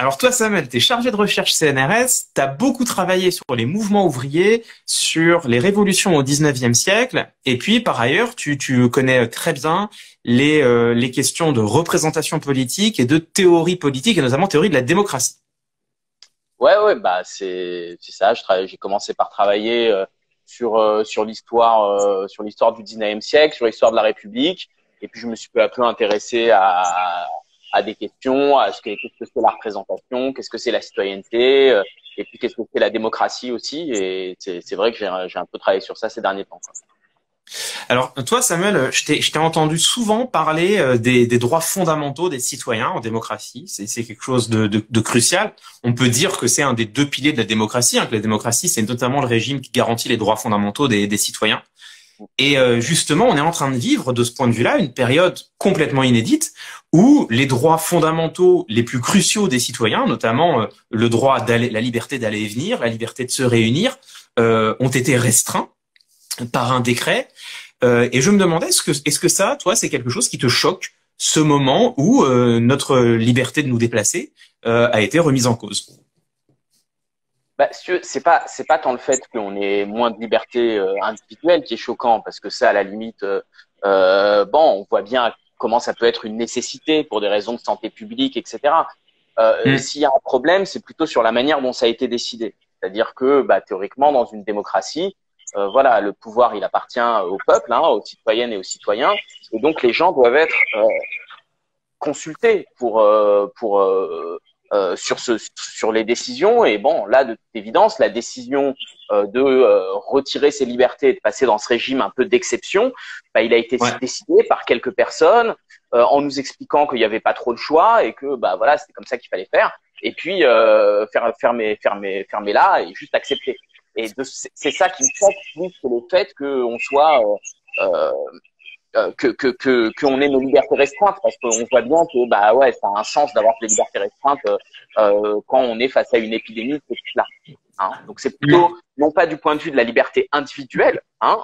Alors toi, Samuel, tu es chargé de recherche CNRS, tu as beaucoup travaillé sur les mouvements ouvriers, sur les révolutions au 19e siècle, et puis par ailleurs, tu connais très bien les questions de représentation politique et de théorie politique, et notamment théorie de la démocratie. Ouais, bah c'est ça. J'ai commencé par travailler sur l'histoire du 19e siècle, sur l'histoire de la République, et puis je me suis peu à peu intéressé à des questions, à qu'est-ce que c'est la représentation, qu'est-ce que c'est la citoyenneté, et puis qu'est-ce que c'est la démocratie aussi. Et c'est vrai que j'ai un peu travaillé sur ça ces derniers temps, quoi. Alors toi, Samuel, je t'ai entendu souvent parler des droits fondamentaux des citoyens en démocratie. C'est quelque chose de crucial. On peut dire que c'est un des deux piliers de la démocratie, hein, que la démocratie, c'est notamment le régime qui garantit les droits fondamentaux des citoyens. Et justement, on est en train de vivre, de ce point de vue-là, une période complètement inédite où les droits fondamentaux les plus cruciaux des citoyens, notamment le droit d'aller, la liberté d'aller et venir, la liberté de se réunir, ont été restreints par un décret. Et je me demandais, est-ce que ça, toi, c'est quelque chose qui te choque, ce moment où notre liberté de nous déplacer a été remise en cause? Bah, si tu veux, c'est pas tant le fait qu'on ait moins de liberté individuelle qui est choquant, parce que ça, à la limite, bon, on voit bien comment ça peut être une nécessité pour des raisons de santé publique, etc. Hmm. S'il y a un problème, c'est plutôt sur la manière dont ça a été décidé. C'est-à-dire que, bah, théoriquement, dans une démocratie, voilà, le pouvoir, il appartient au peuple, hein, aux citoyennes et aux citoyens, et donc les gens doivent être consultés sur les décisions. Et bon, là, de toute évidence, la décision de retirer ses libertés et de passer dans ce régime un peu d'exception, bah, il a été Ouais. décidé par quelques personnes en nous expliquant qu'il n'y avait pas trop de choix et que bah voilà, c'était comme ça qu'il fallait faire. Et puis fermer là et juste accepter. Et c'est ça qui me choque plus que le fait qu'on soit euh, qu'on ait nos libertés restreintes, parce qu'on voit bien que bah ouais, ça a un sens d'avoir des libertés restreintes quand on est face à une épidémie de ce type-là. Hein. Donc c'est plutôt Hmm. non pas du point de vue de la liberté individuelle, hein,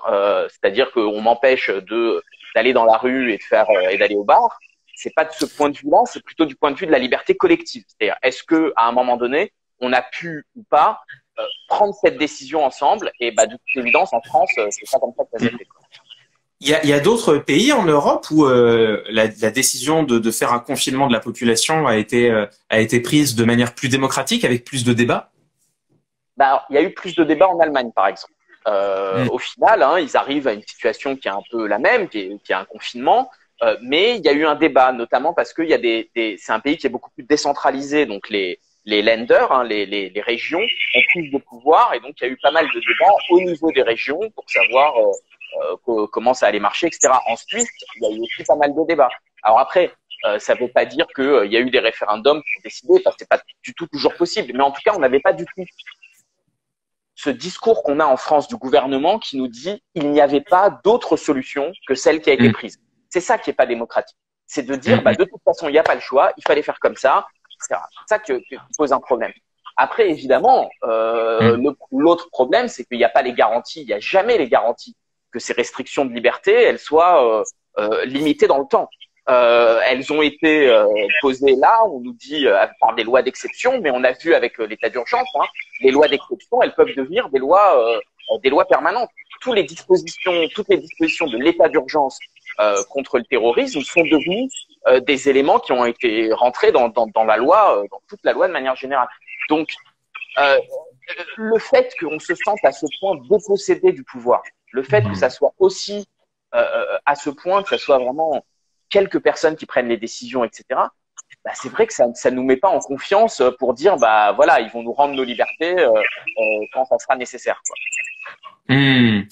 c'est-à-dire qu'on m'empêche de d'aller dans la rue et de faire et d'aller au bar. C'est pas de ce point de vue-là, c'est plutôt du point de vue de la liberté collective. C'est-à-dire, est-ce que à un moment donné, on a pu ou pas prendre cette décision ensemble? Et bah de toute évidence, en France, c'est pas comme ça que ça s'est fait. Il y a d'autres pays en Europe où la décision de faire un confinement de la population a été prise de manière plus démocratique, avec plus de débats. Bah, alors, il y a eu plus de débats en Allemagne, par exemple. Hmm. Au final, hein, ils arrivent à une situation qui est un peu la même, qui est un confinement, mais il y a eu un débat, notamment parce qu'il y a c'est un pays qui est beaucoup plus décentralisé, donc les lenders, hein, les régions ont plus de pouvoir, et donc il y a eu pas mal de débats au niveau des régions pour savoir comment ça allait marcher, etc. En Suisse, il y a eu aussi pas mal de débats. Alors après, ça ne veut pas dire qu'il y a eu des référendums pour décider, parce que c'est pas du tout toujours possible, mais en tout cas, on n'avait pas du tout ce discours qu'on a en France du gouvernement qui nous dit il n'y avait pas d'autre solution que celle qui a été Hmm. prise. C'est ça qui est pas démocratique. C'est de dire bah, Hmm. de toute façon il n'y a pas le choix, il fallait faire comme ça, etc. C'est ça qui pose un problème. Après évidemment Hmm. l'autre problème c'est qu'il n'y a pas les garanties, il n'y a jamais les garanties que ces restrictions de liberté elles soient limitées dans le temps. Elles ont été posées là, on nous dit par des lois d'exception, mais on a vu avec l'état d'urgence, hein, les lois d'exception, elles peuvent devenir des lois permanentes. Toutes les dispositions de l'état d'urgence contre le terrorisme sont devenues des éléments qui ont été rentrés dans la loi, dans toute la loi de manière générale. Donc, euh, le fait qu'on se sente à ce point dépossédé du pouvoir, le fait que ça soit aussi à ce point, que ça soit vraiment quelques personnes qui prennent les décisions, etc., bah, c'est vrai que ça nous met pas en confiance pour dire, bah voilà, ils vont nous rendre nos libertés quand ça sera nécessaire, quoi. Hmm.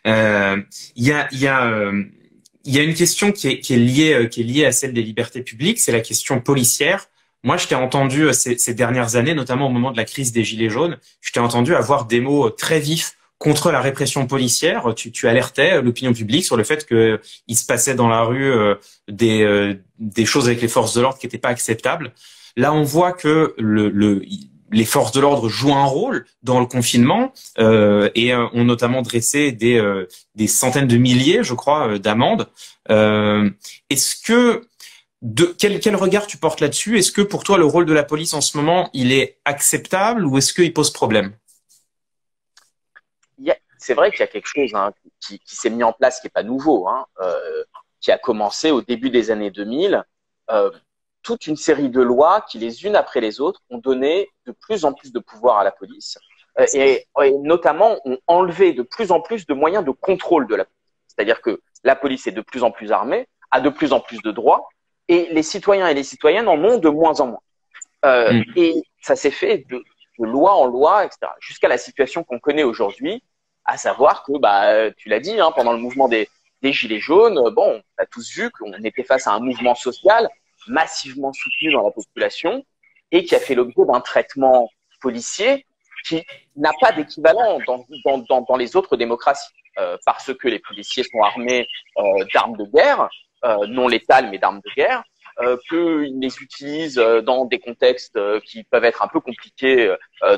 Euh, Il y a, il y a, il y a une question qui est liée à celle des libertés publiques, c'est la question policière. Moi, je t'ai entendu ces dernières années, notamment au moment de la crise des Gilets jaunes, je t'ai entendu avoir des mots très vifs contre la répression policière. Tu alertais l'opinion publique sur le fait que il se passait dans la rue des choses avec les forces de l'ordre qui n'étaient pas acceptables. Là, on voit que les forces de l'ordre jouent un rôle dans le confinement et ont notamment dressé des centaines de milliers, je crois, d'amendes. Est-ce que Quel regard tu portes là-dessus? Est-ce que pour toi, le rôle de la police en ce moment, il est acceptable ou est-ce qu'il pose problème? C'est vrai qu'il y a quelque chose qui s'est mis en place, qui est pas nouveau, qui a commencé au début des années 2000. Euh, Toute une série de lois qui, les unes après les autres, ont donné de plus en plus de pouvoir à la police et notamment ont enlevé de plus en plus de moyens de contrôle de la police. C'est-à-dire que la police est de plus en plus armée, a de plus en plus de droits, et les citoyens et les citoyennes en ont de moins en moins. Et ça s'est fait de loi en loi, etc., jusqu'à la situation qu'on connaît aujourd'hui, à savoir que, tu l'as dit, pendant le mouvement des Gilets jaunes, bon, on a tous vu qu'on était face à un mouvement social massivement soutenu dans la population et qui a fait l'objet d'un traitement policier qui n'a pas d'équivalent dans les autres démocraties, parce que les policiers sont armés d'armes de guerre, non létales mais d'armes de guerre, qu'ils les utilisent dans des contextes qui peuvent être un peu compliqués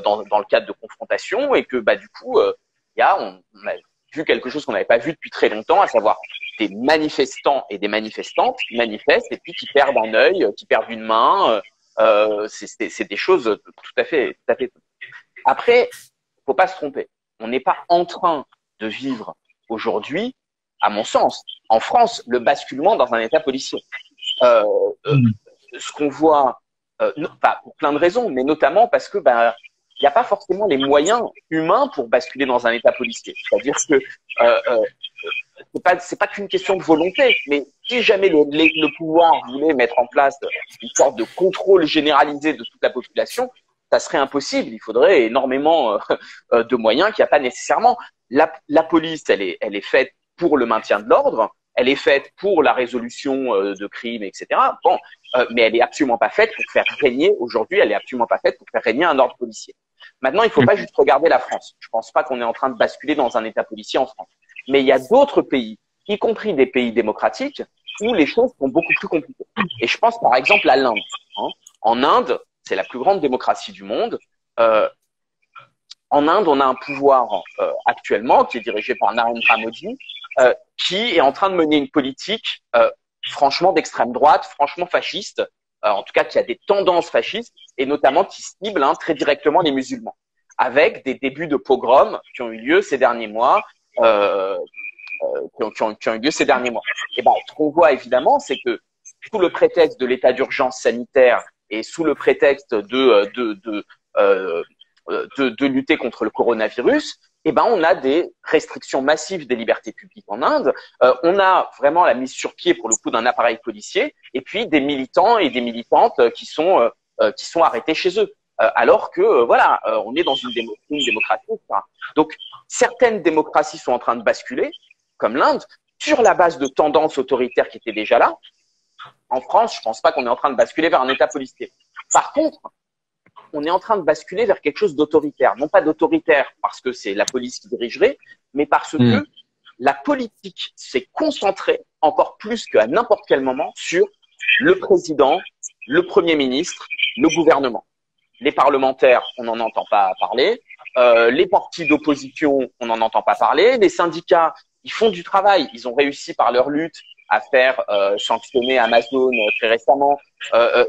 dans le cadre de confrontation et que du coup, on a vu quelque chose qu'on n'avait pas vu depuis très longtemps, à savoir des manifestants et des manifestantes qui manifestent et puis qui perdent un œil, qui perdent une main. C'est des choses tout à fait. Après, faut pas se tromper. On n'est pas en train de vivre aujourd'hui, à mon sens, en France, le basculement dans un état policier. Ce qu'on voit, pour plein de raisons, mais notamment parce que il n'y a pas forcément les moyens humains pour basculer dans un état policier. C'est-à-dire que c'est pas qu'une question de volonté, mais si jamais le pouvoir voulait mettre en place une sorte de contrôle généralisé de toute la population, ça serait impossible. Il faudrait énormément de moyens qu'il n'y a pas nécessairement. La police, elle est faite pour le maintien de l'ordre, elle est faite pour la résolution de crimes, etc. Bon, mais elle est absolument pas faite pour faire régner, aujourd'hui, elle est absolument pas faite pour faire régner un ordre policier. Maintenant, il faut pas juste regarder la France. Je pense pas qu'on est en train de basculer dans un état policier en France. Mais il y a d'autres pays, y compris des pays démocratiques, où les choses sont beaucoup plus compliquées. Et je pense par exemple à l'Inde. En Inde, c'est la plus grande démocratie du monde. En Inde, on a un pouvoir actuellement qui est dirigé par Narendra Modi, qui est en train de mener une politique franchement d'extrême droite, franchement fasciste, en tout cas qui a des tendances fascistes, et notamment qui cible très directement les musulmans, avec des débuts de pogroms qui ont eu lieu ces derniers mois. Qui ont eu lieu ces derniers mois. Et ce qu'on voit évidemment, c'est que sous le prétexte de l'état d'urgence sanitaire et sous le prétexte de lutter contre le coronavirus, on a des restrictions massives des libertés publiques en Inde. On a vraiment la mise sur pied pour le coup d'un appareil policier, et puis des militants et des militantes qui sont arrêtés chez eux. Alors que on est dans une démocratie. Donc certaines démocraties sont en train de basculer, comme l'Inde, sur la base de tendances autoritaires qui étaient déjà là. En France, je pense pas qu'on est en train de basculer vers un état policier. Par contre, on est en train de basculer vers quelque chose d'autoritaire. Non pas d'autoritaire parce que c'est la police qui dirigerait, mais parce que la politique s'est concentrée encore plus qu'à n'importe quel moment sur le président, le premier ministre, le gouvernement. Les parlementaires, on n'en entend pas parler. Les partis d'opposition, on n'en entend pas parler. Les syndicats, ils font du travail. Ils ont réussi par leur lutte à faire sanctionner Amazon très récemment.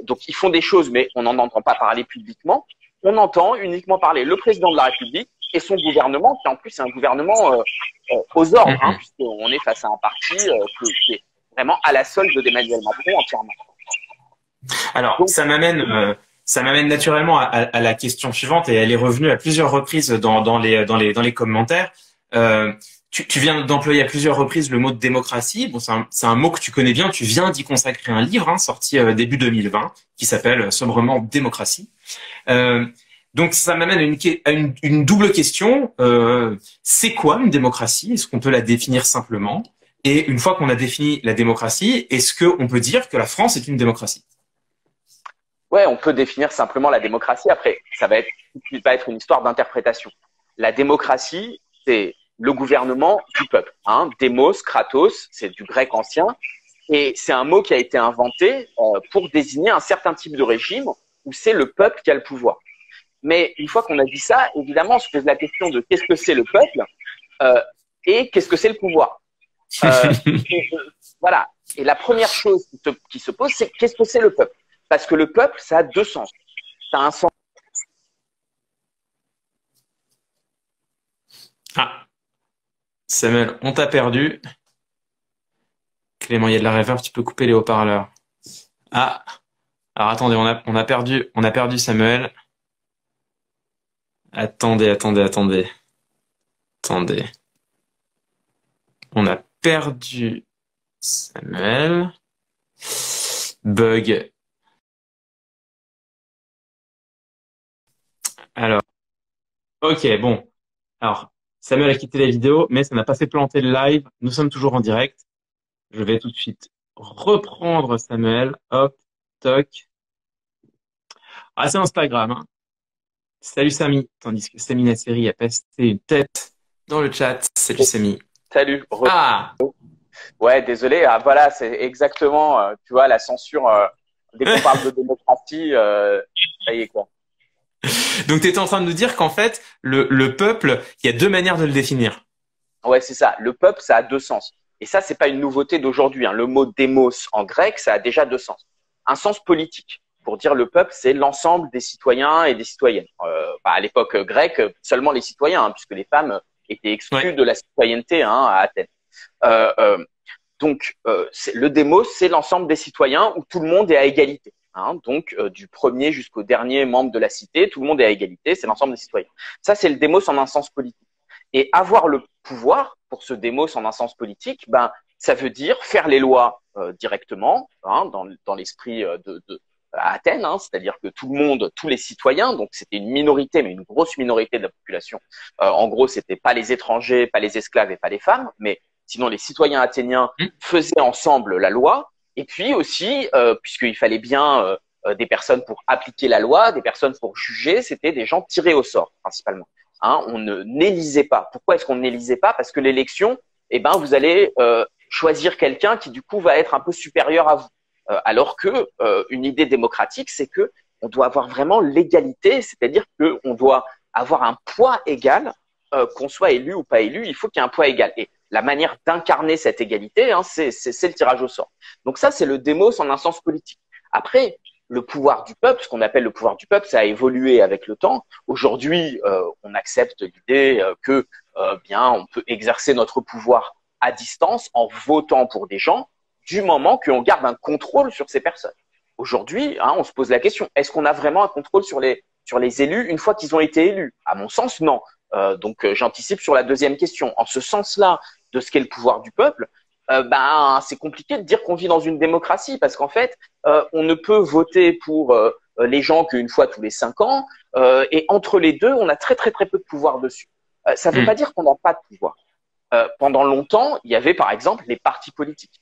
Donc, ils font des choses, mais on n'en entend pas parler publiquement. On entend uniquement parler le président de la République et son gouvernement, qui en plus est un gouvernement aux ordres, puisqu'on est face à un parti qui est vraiment à la solde d'Emmanuel Macron entièrement. Alors, donc, ça m'amène naturellement à la question suivante, et elle est revenue à plusieurs reprises dans les commentaires. Tu viens d'employer à plusieurs reprises le mot de démocratie. Bon, c'est un mot que tu connais bien. Tu viens d'y consacrer un livre sorti début 2020 qui s'appelle sobrement Démocratie. Donc ça m'amène à une double question. C'est quoi une démocratie? Est-ce qu'on peut la définir simplement? Et une fois qu'on a défini la démocratie, est-ce qu'on peut dire que la France est une démocratie? Ouais, on peut définir simplement la démocratie. Après, ça va être une histoire d'interprétation. La démocratie, c'est le gouvernement du peuple. Démos, kratos, c'est du grec ancien. Et c'est un mot qui a été inventé pour désigner un certain type de régime où c'est le peuple qui a le pouvoir. Mais une fois qu'on a dit ça, évidemment, on se pose la question de qu'est-ce que c'est le peuple et qu'est-ce que c'est le pouvoir. Euh, voilà. Et la première chose qui se pose, c'est qu'est-ce que c'est le peuple? Parce que le peuple, ça a deux sens. Ça a un sens. Ah, Samuel, on t'a perdu. Clément, il y a de la reverb, tu peux couper les haut-parleurs. Ah, alors attendez, on a perdu Samuel. Attendez. On a perdu Samuel. Bug. Alors, ok, bon. Alors, Samuel a quitté la vidéo, mais ça n'a pas fait planter le live. Nous sommes toujours en direct. Je vais tout de suite reprendre Samuel. Hop, toc. Ah, c'est Instagram, hein. Salut Samy. Tandis que Samy Nasseri a passé une tête dans le chat. Salut Samy. Salut. Ah! Ouais, désolé. Ah, voilà, c'est exactement, tu vois, la censure. Dès qu'on parle de démocratie, ça y est quoi. Donc, tu étais en train de nous dire qu'en fait, le peuple, il y a deux manières de le définir. Ouais, c'est ça. Le peuple, ça a deux sens. Et ça, c'est pas une nouveauté d'aujourd'hui, hein. Le mot démos en grec, ça a déjà deux sens. Un sens politique. Pour dire le peuple, c'est l'ensemble des citoyens et des citoyennes. À l'époque grecque, seulement les citoyens, hein, puisque les femmes étaient exclues de la citoyenneté, hein, à Athènes. Donc, le démos, c'est l'ensemble des citoyens où tout le monde est à égalité. Hein. Donc, du premier jusqu'au dernier membre de la cité, tout le monde est à égalité, c'est l'ensemble des citoyens. Ça, c'est le démos en un sens politique. Et avoir le pouvoir pour ce démos en un sens politique, ben, ça veut dire faire les lois directement, hein, dans l'esprit à Athènes, hein, c'est-à-dire que tout le monde, tous les citoyens, donc c'était une minorité, mais une grosse minorité de la population. En gros, c'était pas les étrangers, pas les esclaves et pas les femmes, mais sinon les citoyens athéniens faisaient ensemble la loi. Et puis aussi, puisqu'il fallait bien des personnes pour appliquer la loi, des personnes pour juger, c'était des gens tirés au sort principalement. Hein, on ne n'élisait pas. Pourquoi est-ce qu'on n'élisait pas? Parce que l'élection, eh ben, vous allez choisir quelqu'un qui du coup va être un peu supérieur à vous. Alors que une idée démocratique, c'est que on doit avoir vraiment l'égalité, c'est-à-dire que on doit avoir un poids égal, qu'on soit élu ou pas élu, il faut qu'il y ait un poids égal. Et la manière d'incarner cette égalité, hein, c'est le tirage au sort. Donc ça, c'est le démos en un sens politique. Après, le pouvoir du peuple, ce qu'on appelle le pouvoir du peuple, ça a évolué avec le temps. Aujourd'hui, on accepte l'idée que bien on peut exercer notre pouvoir à distance en votant pour des gens, du moment qu'on garde un contrôle sur ces personnes. Aujourd'hui, hein, on se pose la question, est-ce qu'on a vraiment un contrôle sur les élus une fois qu'ils ont été élus? À mon sens, non. Donc, j'anticipe sur la deuxième question. En ce sens-là, de ce qu'est le pouvoir du peuple, ben, c'est compliqué de dire qu'on vit dans une démocratie parce qu'en fait, on ne peut voter pour les gens qu'une fois tous les 5 ans et entre les deux, on a très très très peu de pouvoir dessus. Ça ne veut pas dire qu'on n'a pas de pouvoir. Pendant longtemps, il y avait par exemple les partis politiques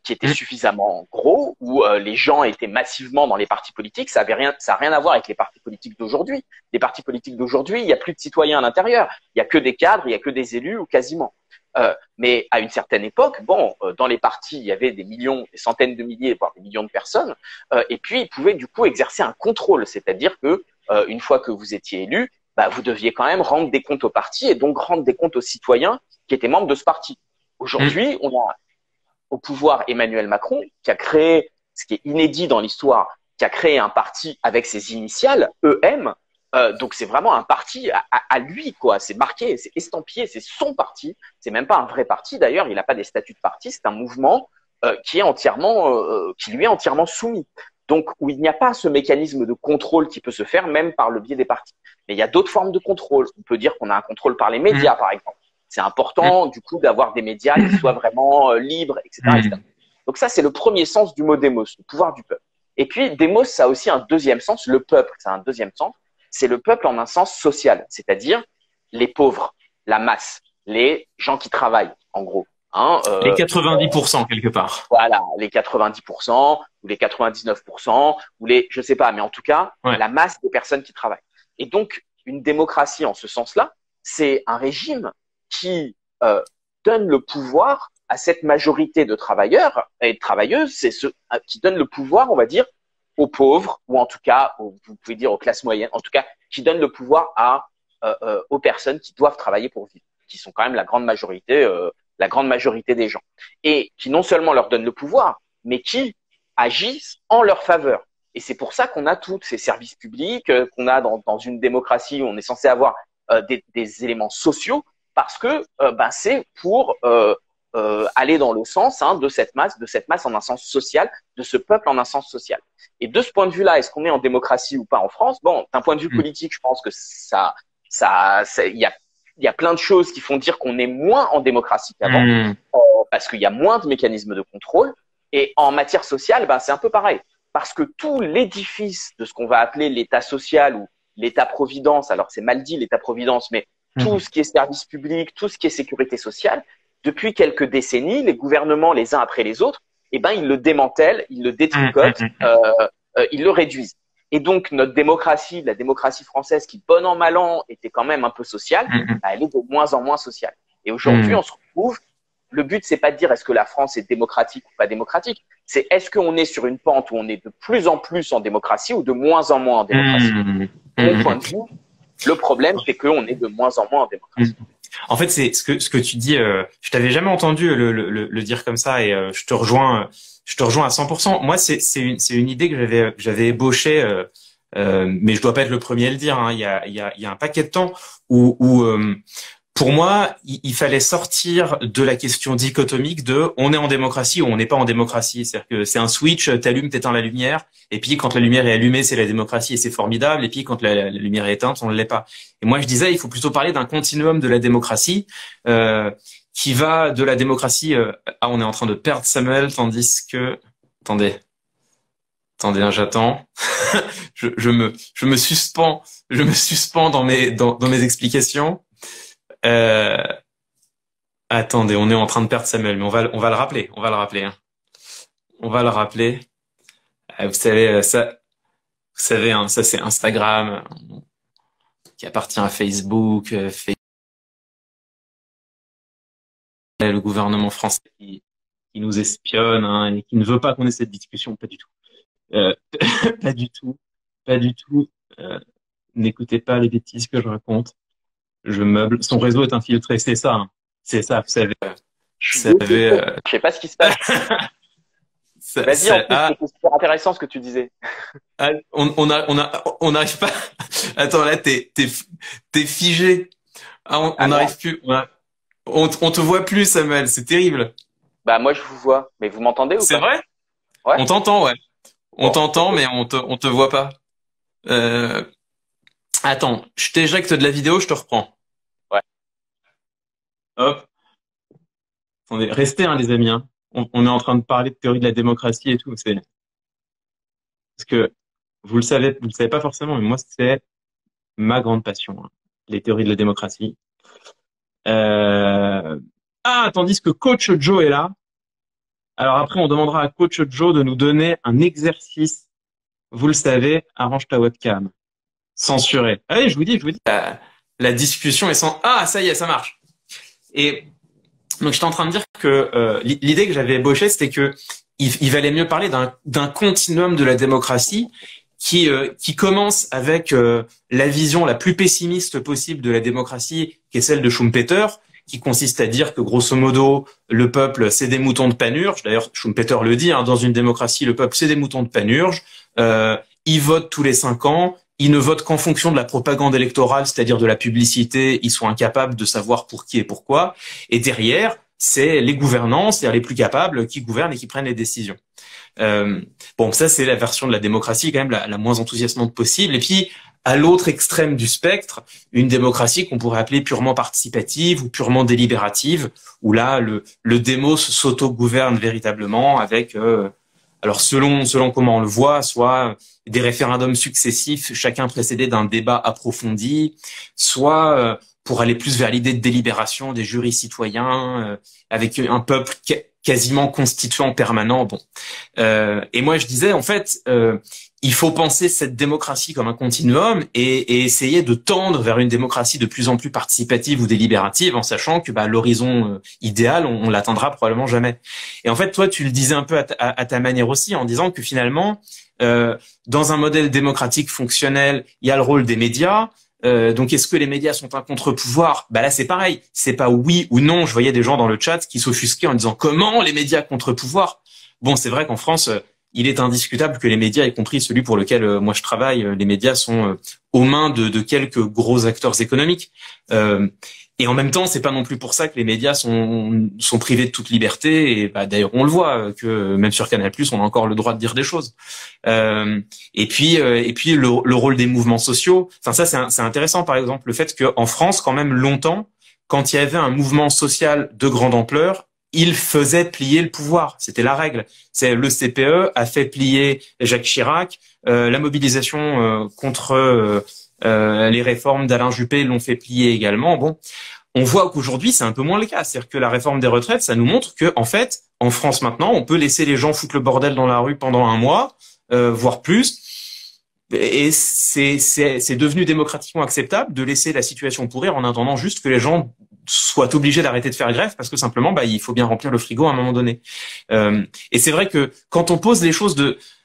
qui étaient suffisamment gros, où les gens étaient massivement dans les partis politiques. Ça a rien à voir avec les partis politiques d'aujourd'hui. Les partis politiques d'aujourd'hui, il n'y a plus de citoyens à l'intérieur. Il y a que des cadres, il y a que des élus ou quasiment. Mais à une certaine époque, bon, dans les partis, il y avait des millions, des centaines de milliers, voire des millions de personnes, et puis ils pouvaient du coup exercer un contrôle, c'est-à-dire que une fois que vous étiez élu, bah, vous deviez quand même rendre des comptes au parti et donc rendre des comptes aux citoyens qui étaient membres de ce parti. Aujourd'hui, on a au pouvoir Emmanuel Macron qui a créé, ce qui est inédit dans l'histoire, qui a créé un parti avec ses initiales, EM. Donc c'est vraiment un parti à lui, quoi. C'est marqué, c'est estampillé, c'est son parti. C'est même pas un vrai parti d'ailleurs. Il n'a pas des statuts de parti. C'est un mouvement qui lui est entièrement soumis. Donc où il n'y a pas ce mécanisme de contrôle qui peut se faire même par le biais des partis. Mais il y a d'autres formes de contrôle. On peut dire qu'on a un contrôle par les médias, par exemple. C'est important du coup d'avoir des médias qui soient vraiment libres, etc., etc. Donc ça c'est le premier sens du mot démos, le pouvoir du peuple. Et puis démos, ça a aussi un deuxième sens. Le peuple, ça a un deuxième sens. C'est le peuple en un sens social, c'est-à-dire les pauvres, la masse, les gens qui travaillent, en gros. Hein, les 90% quelque part. Voilà, les 90% ou les 99% ou les, je sais pas, mais en tout cas, la masse des personnes qui travaillent. Et donc, une démocratie en ce sens-là, c'est un régime qui donne le pouvoir à cette majorité de travailleurs et de travailleuses, c'est ceux qui donne le pouvoir, on va dire, aux pauvres, ou en tout cas, vous pouvez dire aux classes moyennes, en tout cas, qui donne le pouvoir aux personnes qui doivent travailler pour vivre, qui sont quand même la grande majorité la grande majorité des gens, et qui non seulement leur donnent le pouvoir, mais qui agissent en leur faveur. Et c'est pour ça qu'on a tous ces services publics, qu'on a dans une démocratie où on est censé avoir des éléments sociaux, parce que c'est pour aller dans le sens de cette masse en un sens social, de ce peuple en un sens social. Et de ce point de vue-là, est-ce qu'on est en démocratie ou pas en France? Bon, d'un point de vue politique, je pense que il y a plein de choses qui font dire qu'on est moins en démocratie qu'avant, parce qu'il y a moins de mécanismes de contrôle. Et en matière sociale, c'est un peu pareil, parce que tout l'édifice de ce qu'on va appeler l'État social ou l'État-providence, alors c'est mal dit l'État-providence, mais tout ce qui est service public, tout ce qui est sécurité sociale, depuis quelques décennies, les gouvernements, les uns après les autres, ils le démantèlent, ils le détricotent, ils le réduisent. Et donc, notre démocratie, la démocratie française, qui, bon an, mal an, était quand même un peu sociale, elle est de moins en moins sociale. Et aujourd'hui, on se retrouve, le but, c'est pas de dire est-ce que la France est démocratique ou pas démocratique, c'est est-ce qu'on est sur une pente où on est de plus en plus en démocratie ou de moins en moins en démocratie. De mon point de vue, le problème, c'est qu'on est de moins en moins en démocratie. En fait, c'est ce que tu dis. Je t'avais jamais entendu le dire comme ça, et je te rejoins à 100%. Moi, c'est une idée que j'avais ébauchée, mais je dois pas être le premier à le dire. Hein. Il y a un paquet de temps où pour moi, il fallait sortir de la question dichotomique de on est en démocratie ou on n'est pas en démocratie. C'est-à-dire que c'est un switch, t'allumes, t'éteins la lumière, et puis quand la lumière est allumée, c'est la démocratie et c'est formidable, et puis quand la lumière est éteinte, on ne l'est pas. Et moi, je disais, il faut plutôt parler d'un continuum de la démocratie qui va de la démocratie. On est en train de perdre Samuel, tandis que attendez, hein, j'attends. je me suspends dans mes explications. Attendez, on est en train de perdre Samuel, mais on va le rappeler. Hein. On va le rappeler. Vous savez, hein, ça c'est Instagram qui appartient à Facebook, le gouvernement français qui nous espionne, hein, et qui ne veut pas qu'on ait cette discussion, pas du tout. Pas du tout. N'écoutez pas les bêtises que je raconte. Je meuble. Son réseau est infiltré, c'est ça. Hein. C'est ça, vous savez. Je sais pas ce qui se passe. Vas-y, en plus, c'est super intéressant ce que tu disais. On n'arrive pas. Attends, là, t'es figé. On n'arrive plus. On te voit plus, Samuel. C'est terrible. Moi, je vous vois. Mais vous m'entendez ou pas? C'est vrai? Ouais. On t'entend, ouais. On t'entend, mais on te voit pas. Attends, je t'éjecte de la vidéo, je te reprends. Ouais. Hop. Attendez, restez, hein, les amis. Hein. On est en train de parler de théorie de la démocratie et tout. Parce que vous le savez pas forcément, mais moi, c'est ma grande passion, hein, les théories de la démocratie. Tandis que Coach Joe est là. Alors après, on demandera à Coach Joe de nous donner un exercice. Vous le savez, arrange ta webcam. Censuré. Allez, je vous dis. La discussion est sans. Ça y est, ça marche. Et donc, j'étais en train de dire que l'idée que j'avais ébauchée, c'était que il valait mieux parler d'un continuum de la démocratie qui commence avec la vision la plus pessimiste possible de la démocratie, qui est celle de Schumpeter, qui consiste à dire que grosso modo le peuple c'est des moutons de Panurge. D'ailleurs, Schumpeter le dit, hein, dans une démocratie, le peuple c'est des moutons de Panurge. Ils votent tous les 5 ans. Ils ne votent qu'en fonction de la propagande électorale, c'est-à-dire de la publicité. Ils sont incapables de savoir pour qui et pourquoi. Et derrière, c'est les gouvernants, c'est-à-dire les plus capables, qui gouvernent et qui prennent les décisions. Ça, c'est la version de la démocratie quand même la moins enthousiasmante possible. Et puis, à l'autre extrême du spectre, une démocratie qu'on pourrait appeler purement participative ou purement délibérative, où là, le démos s'auto-gouverne véritablement avec... alors selon comment on le voit, soit des référendums successifs, chacun précédé d'un débat approfondi, soit pour aller plus vers l'idée de délibération des jurys citoyens, avec un peuple quasiment constituant permanent. Bon, et moi je disais en fait, il faut penser cette démocratie comme un continuum et essayer de tendre vers une démocratie de plus en plus participative ou délibérative, en sachant que l'horizon idéal, on l'atteindra probablement jamais. Et en fait, toi, tu le disais un peu à ta manière aussi, en disant que finalement, dans un modèle démocratique fonctionnel, il y a le rôle des médias, Donc est-ce que les médias sont un contre-pouvoir? Bah là c'est pareil, c'est pas oui ou non. Je voyais des gens dans le chat qui s'offusquaient en disant comment les médias contre-pouvoir. Bon, c'est vrai qu'en France, il est indiscutable que les médias, y compris celui pour lequel moi je travaille, les médias sont aux mains de quelques gros acteurs économiques. Et en même temps, c'est pas non plus pour ça que les médias sont privés de toute liberté. Et bah, d'ailleurs, on le voit que même sur Canal+, on a encore le droit de dire des choses. Et puis le rôle des mouvements sociaux. Enfin, ça, c'est intéressant. Par exemple, le fait qu'en France, quand même longtemps, quand il y avait un mouvement social de grande ampleur, il faisait plier le pouvoir. C'était la règle. C'est le CPE a fait plier Jacques Chirac. La mobilisation contre les réformes d'Alain Juppé l'ont fait plier également. Bon, on voit qu'aujourd'hui, c'est un peu moins le cas. C'est-à-dire que la réforme des retraites, ça nous montre que, en fait, en France maintenant, on peut laisser les gens foutre le bordel dans la rue pendant un mois, voire plus. Et c'est devenu démocratiquement acceptable de laisser la situation pourrir en attendant juste que les gens soient obligés d'arrêter de faire grève parce que simplement, bah, il faut bien remplir le frigo à un moment donné. Et c'est vrai que quand on pose les choses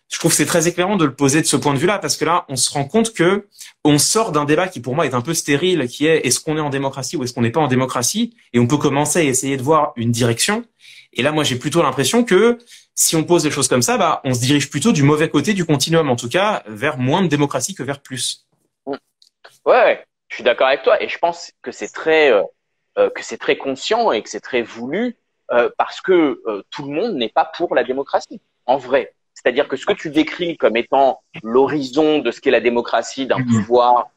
je trouve que c'est très éclairant de le poser de ce point de vue-là, parce que là, on se rend compte que on sort d'un débat qui, pour moi, est un peu stérile, qui est ce qu'on est en démocratie ou est-ce qu'on n'est pas en démocratie, et on peut commencer à essayer de voir une direction. Et là, moi, j'ai plutôt l'impression que si on pose les choses comme ça, bah, on se dirige plutôt du mauvais côté du continuum, en tout cas, vers moins de démocratie que vers plus. Ouais, je suis d'accord avec toi, et je pense que c'est très conscient et que c'est très voulu parce que tout le monde n'est pas pour la démocratie, en vrai. C'est-à-dire que ce que tu décris comme étant l'horizon de ce qu'est la démocratie, d'un pouvoir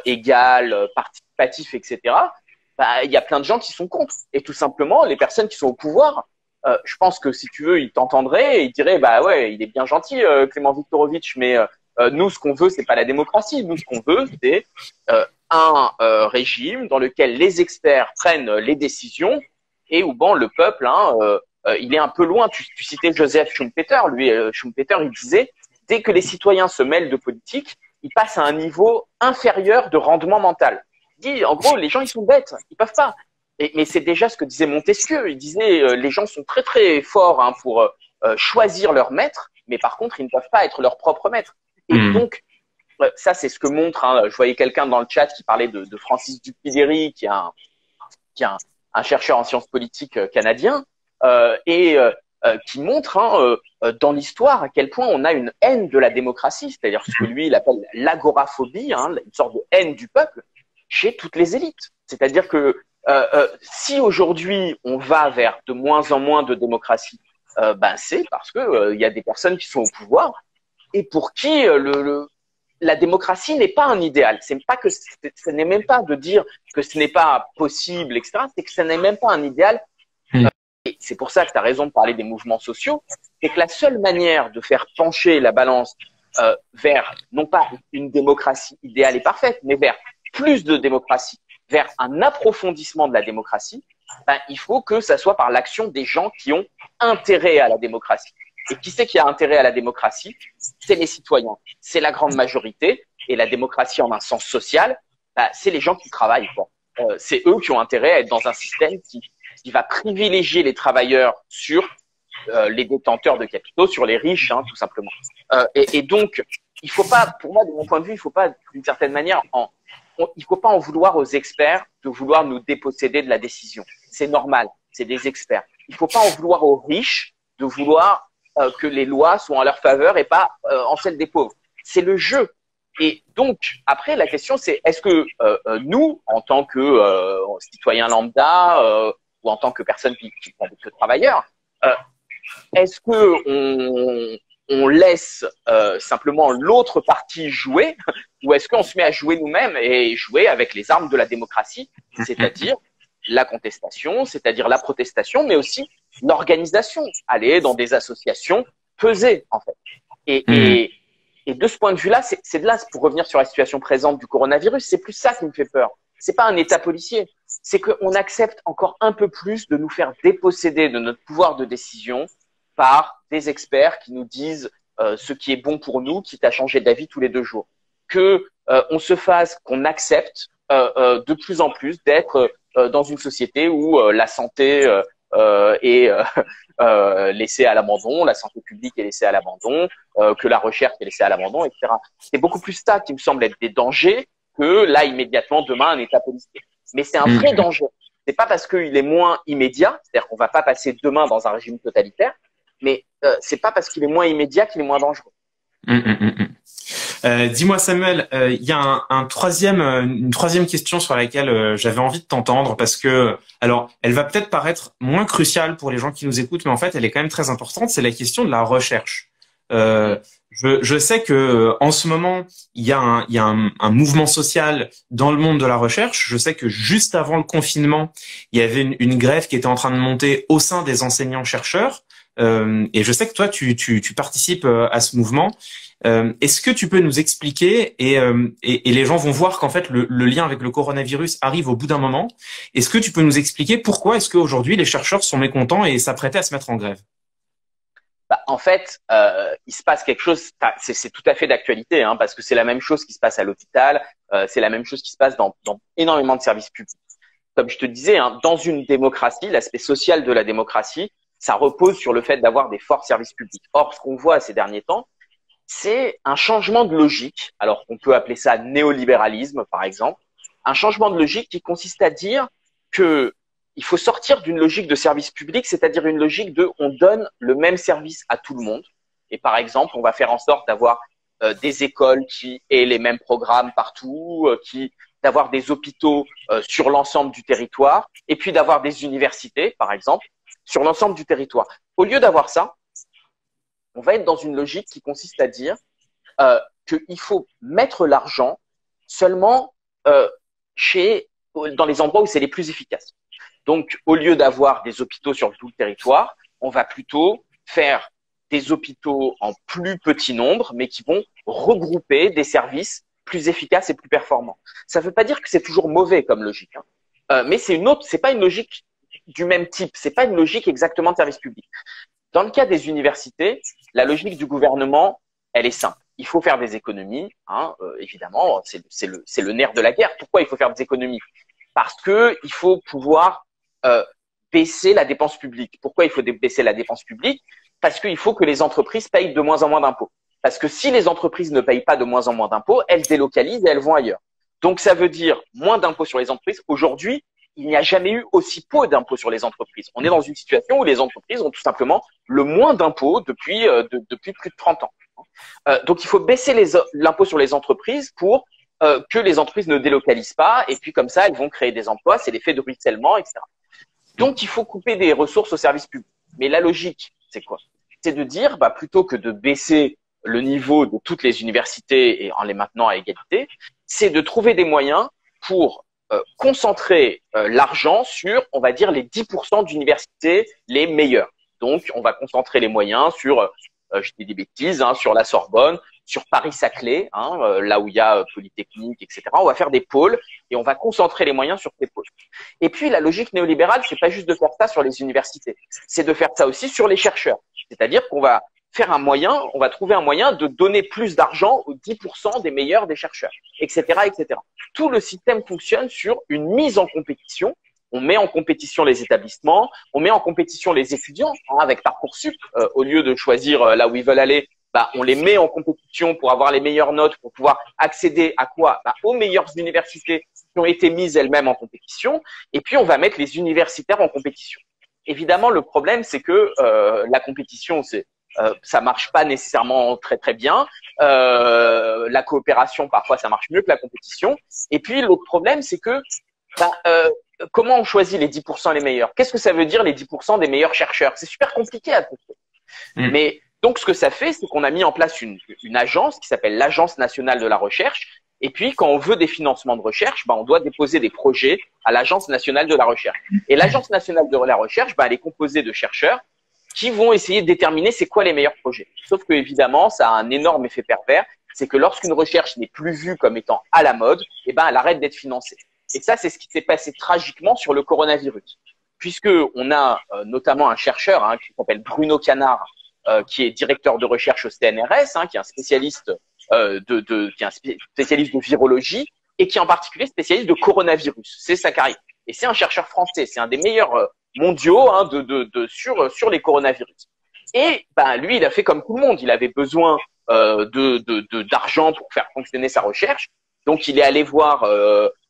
égal, participatif, etc., bah, il y a plein de gens qui sont contre. Et tout simplement, les personnes qui sont au pouvoir, je pense que si tu veux, ils t'entendraient et ils diraient, bah ouais, il est bien gentil, Clément Viktorovitch, mais nous, ce qu'on veut, c'est pas la démocratie. Nous, ce qu'on veut, c'est un régime dans lequel les experts prennent les décisions et où bon, le peuple, il est un peu loin. Tu citais Joseph Schumpeter. Lui, Schumpeter, il disait, dès que les citoyens se mêlent de politique, ils passent à un niveau inférieur de rendement mental. Il dit, en gros, les gens, ils sont bêtes, ils peuvent pas. Mais c'est déjà ce que disait Montesquieu. Il disait, les gens sont très très forts pour choisir leur maître, mais par contre, ils ne peuvent pas être leur propre maître. Et donc, ça, c'est ce que montre. Je voyais quelqu'un dans le chat qui parlait de Francis Dupidéry, qui est un chercheur en sciences politiques canadien, et qui montre dans l'histoire à quel point on a une haine de la démocratie, c'est-à-dire ce que lui il appelle l'agoraphobie, une sorte de haine du peuple chez toutes les élites. C'est-à-dire que si aujourd'hui on va vers de moins en moins de démocratie, ben c'est parce que il y a des personnes qui sont au pouvoir et pour qui la démocratie n'est pas un idéal. C'est pas que ce n'est même pas de dire que ce n'est pas possible, etc. C'est que ce n'est même pas un idéal. Et c'est pour ça que tu as raison de parler des mouvements sociaux. C'est que la seule manière de faire pencher la balance vers non pas une démocratie idéale et parfaite, mais vers plus de démocratie, vers un approfondissement de la démocratie, ben, il faut que ça soit par l'action des gens qui ont intérêt à la démocratie. Et qui c'est qui a intérêt à la démocratie? C'est les citoyens, c'est la grande majorité. Et la démocratie en un sens social, ben, c'est les gens qui travaillent. C'est eux qui ont intérêt à être dans un système qui va privilégier les travailleurs sur les détenteurs de capitaux, sur les riches, tout simplement. Et donc, il faut pas, pour moi, de mon point de vue, il faut pas, d'une certaine manière, il faut pas en vouloir aux experts de vouloir nous déposséder de la décision. C'est normal, c'est des experts. Il faut pas en vouloir aux riches de vouloir que les lois soient en leur faveur et pas en celle des pauvres. C'est le jeu. Et donc, après, la question, c'est est-ce que nous, en tant que citoyens lambda ou en tant que personnes qui que travailleurs, est-ce que on laisse simplement l'autre partie jouer ou est-ce qu'on se met à jouer nous-mêmes et jouer avec les armes de la démocratie, c'est-à-dire la contestation, c'est-à-dire la protestation, mais aussi l'organisation, aller dans des associations, peser en fait. Et de ce point de vue-là, c'est de là, pour revenir sur la situation présente du coronavirus, c'est plus ça qui me fait peur. C'est pas un État policier, c'est qu'on accepte encore un peu plus de nous faire déposséder de notre pouvoir de décision par des experts qui nous disent ce qui est bon pour nous, quitte à changer d'avis tous les 2 jours. Que on se fasse, qu'on accepte de plus en plus d'être dans une société où la santé est laissée à l'abandon, la santé publique est laissée à l'abandon, que la recherche est laissée à l'abandon, etc. C'est beaucoup plus ça qui me semble être des dangers que là immédiatement demain un État policier. Mais c'est un vrai danger. C'est pas parce qu'il est moins immédiat, c'est-à-dire qu'on va pas passer demain dans un régime totalitaire, mais c'est pas parce qu'il est moins immédiat qu'il est moins dangereux. Dis-moi Samuel, il y a une troisième question sur laquelle j'avais envie de t'entendre parce que, alors, elle va peut-être paraître moins cruciale pour les gens qui nous écoutent, mais en fait, elle est quand même très importante. C'est la question de la recherche. Je sais que en ce moment, il y a un mouvement social dans le monde de la recherche. Je sais que juste avant le confinement, il y avait une grève qui était en train de monter au sein des enseignants-chercheurs. Et je sais que toi, tu participes à ce mouvement. Est-ce que tu peux nous expliquer et les gens vont voir qu'en fait le lien avec le coronavirus arrive au bout d'un moment. Est-ce que tu peux nous expliquer pourquoi est-ce qu'aujourd'hui les chercheurs sont mécontents et s'apprêtent à se mettre en grève? En fait, il se passe quelque chose, c'est tout à fait d'actualité, hein, parce que c'est la même chose qui se passe à l'hôpital, c'est la même chose qui se passe dans énormément de services publics. Comme je te disais, hein, dans une démocratie, l'aspect social de la démocratie, ça repose sur le fait d'avoir des forts services publics. Or, ce qu'on voit ces derniers temps, c'est un changement de logique, alors qu'on peut appeler ça néolibéralisme, par exemple, un changement de logique qui consiste à dire que il faut sortir d'une logique de service public, c'est-à-dire une logique de on donne le même service à tout le monde. Et par exemple, on va faire en sorte d'avoir des écoles qui aient les mêmes programmes partout, d'avoir des hôpitaux sur l'ensemble du territoire, et puis d'avoir des universités, par exemple, sur l'ensemble du territoire. Au lieu d'avoir ça, on va être dans une logique qui consiste à dire qu'il faut mettre l'argent seulement dans les endroits où c'est les plus efficaces. Donc, au lieu d'avoir des hôpitaux sur tout le territoire, on va plutôt faire des hôpitaux en plus petit nombre, mais qui vont regrouper des services plus efficaces et plus performants. Ça ne veut pas dire que c'est toujours mauvais comme logique, hein. Mais c'est pas une logique du même type. C'est pas une logique exactement de service public. Dans le cas des universités, la logique du gouvernement, elle est simple. Il faut faire des économies, hein, évidemment, c'est le nerf de la guerre. Pourquoi il faut faire des économies? Parce que il faut pouvoir baisser la dépense publique. Pourquoi il faut baisser la dépense publique? Parce qu'il faut que les entreprises payent de moins en moins d'impôts. Parce que si les entreprises ne payent pas de moins en moins d'impôts, elles délocalisent et elles vont ailleurs. Donc ça veut dire moins d'impôts sur les entreprises. Aujourd'hui, il n'y a jamais eu aussi peu d'impôts sur les entreprises. On est dans une situation où les entreprises ont tout simplement le moins d'impôts depuis plus de 30 ans. Donc il faut baisser l'impôt sur les entreprises pour que les entreprises ne délocalisent pas, et puis comme ça, elles vont créer des emplois, c'est l'effet de ruissellement, etc. Donc il faut couper des ressources au service public. Mais la logique, c'est quoi? C'est de dire, plutôt que de baisser le niveau de toutes les universités et en les maintenant à égalité, c'est de trouver des moyens pour concentrer l'argent sur, on va dire, les 10% d'universités les meilleures. Donc, on va concentrer les moyens sur, je dis des bêtises, hein, sur la Sorbonne, sur Paris-Saclay, hein, là où il y a Polytechnique, etc. On va faire des pôles et on va concentrer les moyens sur ces pôles. Et puis, la logique néolibérale, c'est pas juste de faire ça sur les universités, c'est de faire ça aussi sur les chercheurs. C'est-à-dire qu'on va faire on va trouver un moyen de donner plus d'argent aux 10% des meilleurs des chercheurs, etc., etc. Tout le système fonctionne sur une mise en compétition. On met en compétition les établissements, on met en compétition les étudiants, hein, avec Parcoursup. Au lieu de choisir là où ils veulent aller, on les met en compétition pour avoir les meilleures notes, pour pouvoir accéder à quoi? Aux meilleures universités qui ont été mises elles-mêmes en compétition. Et puis, on va mettre les universitaires en compétition. Évidemment, le problème, c'est que la compétition, ça marche pas nécessairement très très bien. La coopération, parfois, ça marche mieux que la compétition. Et puis, l'autre problème, c'est que comment on choisit les 10% les meilleurs? Qu'est-ce que ça veut dire les 10% des meilleurs chercheurs? C'est super compliqué à trouver. Mais donc, ce que ça fait, c'est qu'on a mis en place une agence qui s'appelle l'Agence nationale de la recherche. Et puis, quand on veut des financements de recherche, on doit déposer des projets à l'Agence nationale de la recherche. Et l'Agence nationale de la recherche, elle est composée de chercheurs qui vont essayer de déterminer c'est quoi les meilleurs projets. Sauf que, évidemment, ça a un énorme effet pervers. C'est que lorsqu'une recherche n'est plus vue comme étant à la mode, elle arrête d'être financée. Et ça, c'est ce qui s'est passé tragiquement sur le coronavirus. Puisque on a notamment un chercheur qui s'appelle Bruno Canard, qui est directeur de recherche au CNRS, qui est un spécialiste de virologie et qui est en particulier spécialiste de coronavirus. C'est sa carrière. Et c'est un chercheur français, c'est un des meilleurs mondiaux sur les coronavirus. Et lui, il a fait comme tout le monde. Il avait besoin d'argent pour faire fonctionner sa recherche. Donc, il est allé voir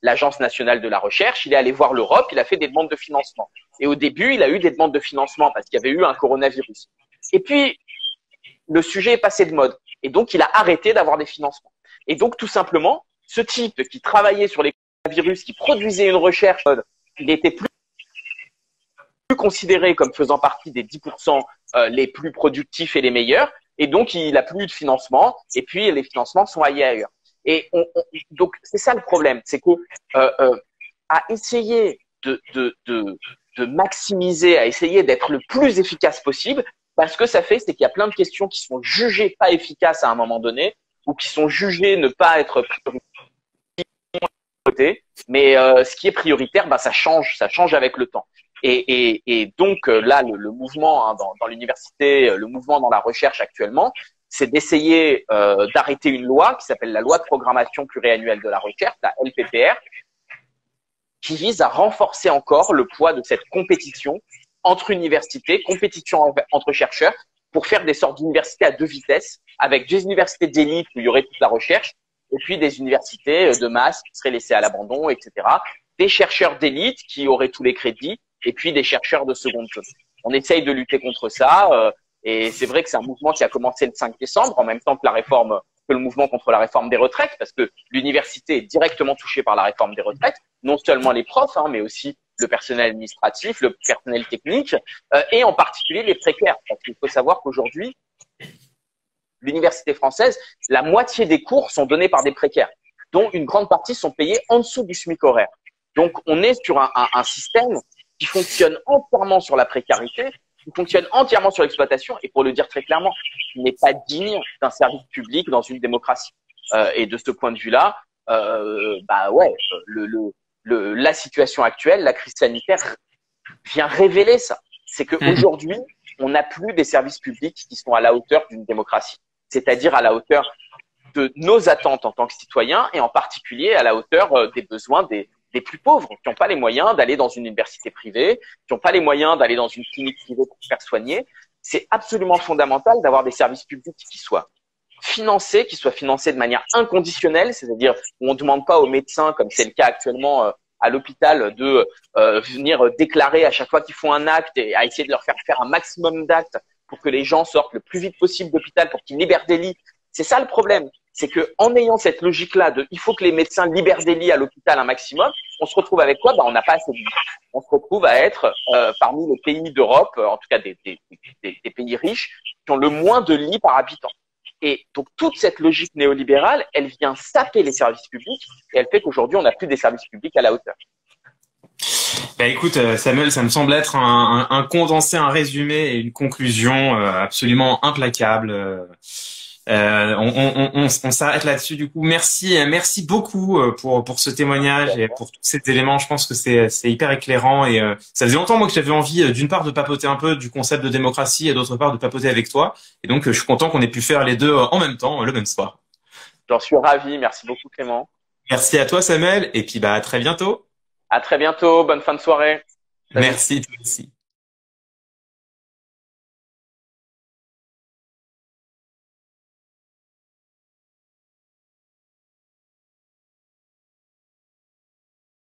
l'Agence nationale de la recherche, il est allé voir l'Europe, il a fait des demandes de financement. Et au début, il a eu des demandes de financement parce qu'il y avait eu un coronavirus. Et puis, le sujet est passé de mode. Et donc, il a arrêté d'avoir des financements. Et donc, tout simplement, ce type qui travaillait sur les coronavirus, qui produisait une recherche, il était plus considéré comme faisant partie des 10% les plus productifs et les meilleurs. Et donc, il a plus eu de financement. Et puis, les financements sont ailleurs. Et donc, c'est ça le problème. C'est que à essayer de maximiser, à essayer d'être le plus efficace possible, parce que ça fait, c'est qu'il y a plein de questions qui sont jugées pas efficaces à un moment donné, ou qui sont jugées ne pas être prioritaires. Mais ce qui est prioritaire, ça change avec le temps. Et donc là, le mouvement dans l'université, le mouvement dans la recherche actuellement, c'est d'essayer d'arrêter une loi qui s'appelle la loi de programmation pluriannuelle de la recherche, la LPPR, qui vise à renforcer encore le poids de cette compétition entre universités, compétition entre chercheurs, pour faire des sortes d'universités à deux vitesses, avec des universités d'élite où il y aurait toute la recherche, et puis des universités de masse qui seraient laissées à l'abandon, etc. Des chercheurs d'élite qui auraient tous les crédits, et puis des chercheurs de seconde zone. On essaye de lutter contre ça, et c'est vrai que c'est un mouvement qui a commencé le 5 décembre, en même temps que le mouvement contre la réforme des retraites, parce que l'université est directement touchée par la réforme des retraites, non seulement les profs, mais aussi le personnel administratif, le personnel technique, et en particulier les précaires. Parce qu'il faut savoir qu'aujourd'hui, l'université française, la moitié des cours sont donnés par des précaires, dont une grande partie sont payés en dessous du SMIC horaire. Donc, on est sur un système qui fonctionne entièrement sur la précarité, qui fonctionne entièrement sur l'exploitation, et pour le dire très clairement, qui n'est pas digne d'un service public dans une démocratie. Et de ce point de vue-là, la situation actuelle, la crise sanitaire, vient révéler ça. C'est qu'aujourd'hui, on n'a plus des services publics qui sont à la hauteur d'une démocratie, c'est-à-dire à la hauteur de nos attentes en tant que citoyens, et en particulier à la hauteur des besoins des plus pauvres, qui n'ont pas les moyens d'aller dans une université privée, qui n'ont pas les moyens d'aller dans une clinique privée pour se faire soigner. C'est absolument fondamental d'avoir des services publics qui soient financés de manière inconditionnelle, c'est-à-dire où on ne demande pas aux médecins, comme c'est le cas actuellement à l'hôpital, de venir déclarer à chaque fois qu'ils font un acte et à essayer de leur faire un maximum d'actes pour que les gens sortent le plus vite possible d'hôpital pour qu'ils libèrent des lits. C'est ça le problème. C'est que en ayant cette logique-là de il faut que les médecins libèrent des lits à l'hôpital un maximum, on se retrouve avec quoi? On n'a pas assez de lits. On se retrouve à être parmi les pays d'Europe, en tout cas des pays riches, qui ont le moins de lits par habitant. Et donc toute cette logique néolibérale, elle vient saper les services publics et elle fait qu'aujourd'hui on n'a plus des services publics à la hauteur. Écoute, Samuel, ça me semble être un condensé, un résumé et une conclusion absolument implacable. On s'arrête là-dessus du coup. Merci beaucoup pour ce témoignage et pour tous ces éléments. Je pense que c'est hyper éclairant et ça faisait longtemps moi que j'avais envie d'une part de papoter un peu du concept de démocratie et d'autre part de papoter avec toi. Et donc je suis content qu'on ait pu faire les deux en même temps, le même soir. J'en suis ravi. Merci beaucoup Clément. Merci à toi Samuel et puis à très bientôt. À très bientôt. Bonne fin de soirée. Salut. Merci toi aussi.